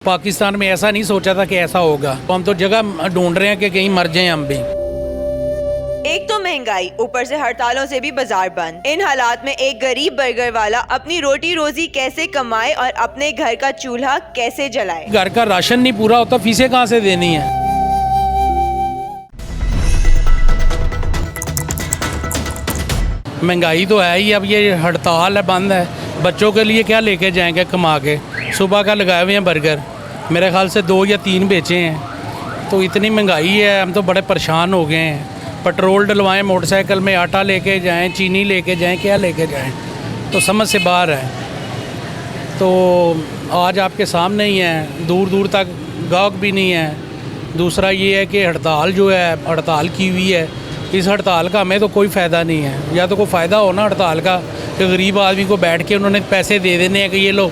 पाकिस्तान में ऐसा नहीं सोचा था कि ऐसा होगा। हम तो जगह ढूंढ रहे हैं कि कहीं मर जाएं हम भी। एक तो महंगाई, ऊपर से हड़तालों से भी बाजार बंद। इन हालात में एक गरीब बर्गर वाला अपनी रोटी रोजी कैसे कमाए और अपने घर का चूल्हा कैसे जलाए। घर का राशन नहीं पूरा होता, फीसें कहाँ से देनी है। महंगाई तो है ही, अब ये हड़ताल है, बंद है, बच्चों के लिए क्या लेके जाएंगे कमा के। सुबह का लगाए हुए हैं बर्गर, मेरे ख्याल से 2 या 3 बेचे हैं। तो इतनी महंगाई है, हम तो बड़े परेशान हो गए हैं। पेट्रोल डलवाएं मोटरसाइकिल में, आटा लेके जाएं, चीनी लेके जाएं, क्या लेके जाएं, तो समझ से बाहर है। तो आज आपके सामने ही है, दूर दूर तक गाहक भी नहीं है। दूसरा ये है कि हड़ताल जो है, हड़ताल की हुई है। इस हड़ताल का हमें तो कोई फ़ायदा नहीं है। या तो कोई फ़ायदा हो ना हड़ताल का कि गरीब आदमी को बैठ के उन्होंने पैसे दे देने हैं कि ये लो,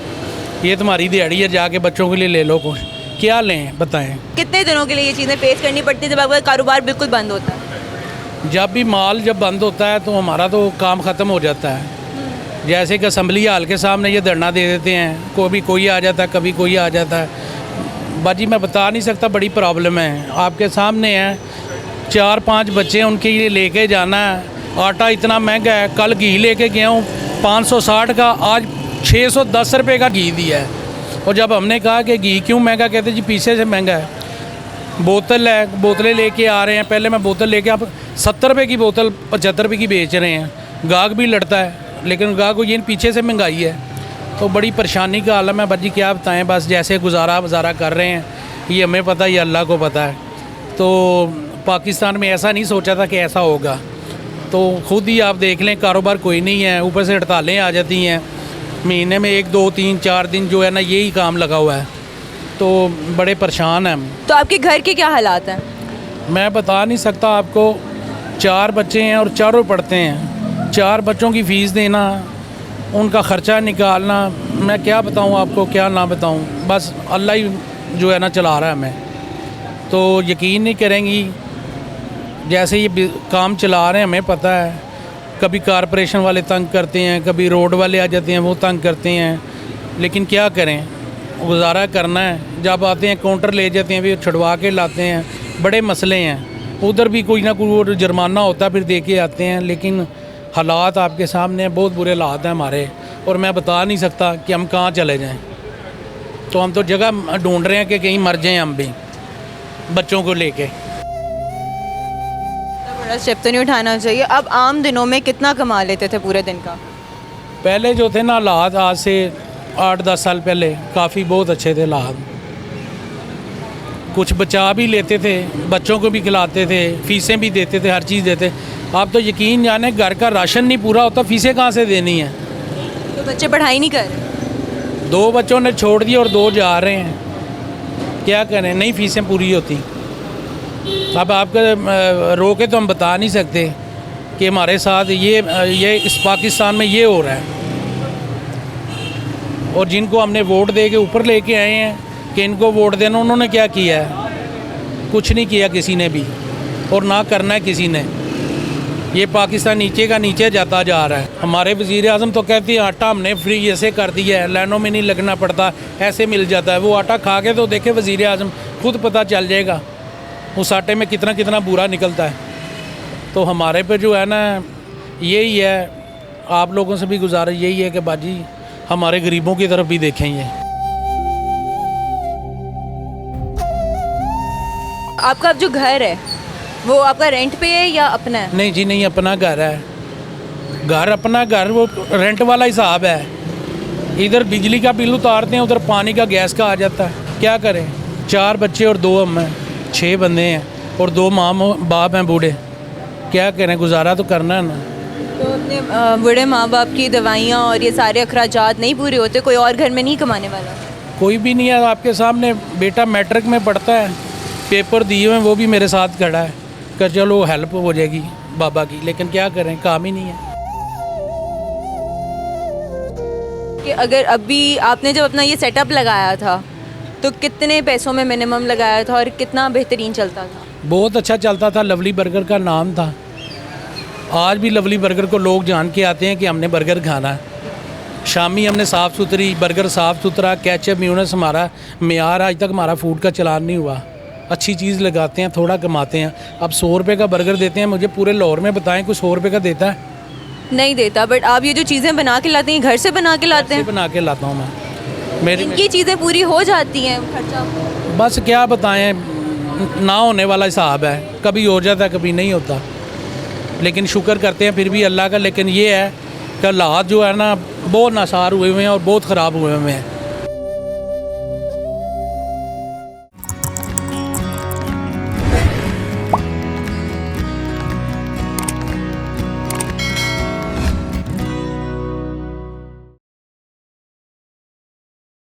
ये तुम्हारी दिहाड़ी है, जाके बच्चों के लिए ले लो कुछ। क्या लें बताएं। कितने दिनों के लिए ये चीजें फेस करनी पड़ती है जब आपका कारोबार बिल्कुल बंद होता है? जब भी माल जब बंद होता है तो हमारा तो काम ख़त्म हो जाता है। जैसे कि असम्बली हाल के सामने ये धरना दे देते हैं, कभी कोई आ जाता है, कभी कोई आ जाता है। बाजी मैं बता नहीं सकता, बड़ी प्रॉब्लम है। आपके सामने है, 4-5 बच्चे हैं, उनके लिए लेके जाना है। आटा इतना महंगा है, कल घी लेके गया हूँ 560 का, आज 610 रुपये का घी दिया है। और जब हमने कहा कि घी क्यों महंगा, कहते जी पीछे से महंगा है। बोतल है, बोतलें लेके आ रहे हैं, पहले मैं बोतल लेके आप 70 रुपये की बोतल 75 रुपये की बेच रहे हैं। गाहक भी लड़ता है, लेकिन गाहक को ये पीछे से महंगाई है। तो बड़ी परेशानी का आलम है बाजी, क्या बताएं। बस जैसे गुजारा कर रहे हैं, ये हमें पता है, ये अल्लाह को पता है। तो पाकिस्तान में ऐसा नहीं सोचा था कि ऐसा होगा। तो ख़ुद ही आप देख लें, कारोबार कोई नहीं है, ऊपर से हड़तालें आ जाती हैं। महीने में 1, 2, 3, 4 दिन जो है ना, यही काम लगा हुआ है। तो बड़े परेशान हैं हम। तो आपके घर के क्या हालात हैं? मैं बता नहीं सकता आपको। 4 बच्चे हैं और चारों पढ़ते हैं। 4 बच्चों की फ़ीस देना, उनका ख़र्चा निकालना, मैं क्या बताऊँ आपको, क्या ना बताऊँ। बस अल्लाह ही जो है ना चला रहा है हमें। तो यकीन नहीं करेंगी, जैसे ये काम चला रहे हैं हमें पता है। कभी कारपोरेशन वाले तंग करते हैं, कभी रोड वाले आ जाते हैं, वो तंग करते हैं। लेकिन क्या करें, गुजारा करना है। जब आते हैं काउंटर ले जाते हैं, फिर छुड़वा के लाते हैं। बड़े मसले हैं, उधर भी कोई ना कोई जुर्माना होता है, फिर दे के आते हैं। लेकिन हालात आपके सामने, बहुत बुरे हालात हैं हमारे। और मैं बता नहीं सकता कि हम कहाँ चले जाएँ। तो हम तो जगह ढूंढ रहे हैं कि कहीं मर जाएँ हम भी, बच्चों को लेके। बड़ा स्टेप तो नहीं उठाना चाहिए। अब आम दिनों में कितना कमा लेते थे पूरे दिन का? पहले जो थे ना हालात, आज से 8-10 साल पहले काफ़ी बहुत अच्छे थे हालात। कुछ बचा भी लेते थे, बच्चों को भी खिलाते थे, फ़ीसें भी देते थे, हर चीज़ देते। आप तो यकीन जाने, घर का राशन नहीं पूरा होता, फ़ीसें कहाँ से देनी है। तो बच्चे पढ़ाई नहीं कर रहे? 2 बच्चों ने छोड़ दिया और 2 जा रहे हैं। क्या करें, नहीं फ़ीसें पूरी होती। अब आपको रोके तो हम बता नहीं सकते कि हमारे साथ ये इस पाकिस्तान में ये हो रहा है। और जिनको हमने वोट दे के ऊपर लेके आए हैं कि इनको वोट देना, उन्होंने क्या किया है? कुछ नहीं किया किसी ने भी, और ना करना है किसी ने। ये पाकिस्तान नीचे का नीचे जाता जा रहा है। हमारे वज़ीर आज़म तो कहते हैं आटा हमने फ्री ऐसे कर दिया है, लाइनों में नहीं लगना पड़ता, ऐसे मिल जाता है। वो आटा खा के तो देखे वज़ीर आज़म, खुद पता चल जाएगा उस आटे में कितना कितना बुरा निकलता है। तो हमारे पे जो है ना, यही है, आप लोगों से भी गुजारिश यही है कि बाजी हमारे गरीबों की तरफ भी देखें। ये आपका जो घर है वो आपका रेंट पे है या अपना है? नहीं जी, नहीं, अपना घर है। घर अपना घर, वो रेंट वाला हिसाब है। इधर बिजली का बिल उतारते हैं, उधर पानी का, गैस का आ जाता है। क्या करें, 4 बच्चे और 2 हम हैं, 6 बंदे हैं और 2 माँ बाप हैं बूढ़े। क्या करें, गुजारा तो करना है ना। तो अपने बूढ़े माँ बाप की दवाइयाँ और ये सारे अखराजात नहीं पूरे होते? कोई और घर में नहीं कमाने वाला? कोई भी नहीं है। आपके सामने बेटा मैट्रिक में पढ़ता है, पेपर दिए हुए हैं, वो भी मेरे साथ खड़ा है कि चलो हेल्प हो जाएगी बाबा की। लेकिन क्या करें, काम ही नहीं है। कि अगर अभी आपने जब अपना ये सेटअप लगाया था तो कितने पैसों में मिनिमम लगाया था और कितना बेहतरीन चलता था? बहुत अच्छा चलता था। लवली बर्गर का नाम था। आज भी लवली बर्गर को लोग जान के आते हैं कि हमने बर्गर खाना है। शामी हमने साफ़ सुथरी बर्गर साफ़ सुथरा केचप म्यूनस हमारा मेयार आज तक हमारा फूड का चलान नहीं हुआ। अच्छी चीज़ लगाते हैं, थोड़ा कमाते हैं। अब 100 रुपये का बर्गर देते हैं, मुझे पूरे लाहौर में बताएं कोई 100 रुपये का देता है? नहीं देता। बट आप ये जो चीज़ें बना के लाते हैं, घर से बना के लाते हैं? बना के लाता हूँ मैं। मेरी इनकी चीज़ें पूरी हो जाती हैं खर्चा? बस क्या बताएं, ना होने वाला हिसाब है, कभी हो जाता है कभी नहीं होता, लेकिन शुक्र करते हैं फिर भी अल्लाह का। लेकिन ये है कि हालात जो है ना बहुत नासार हुए हुए हैं और बहुत ख़राब हुए हुए हैं।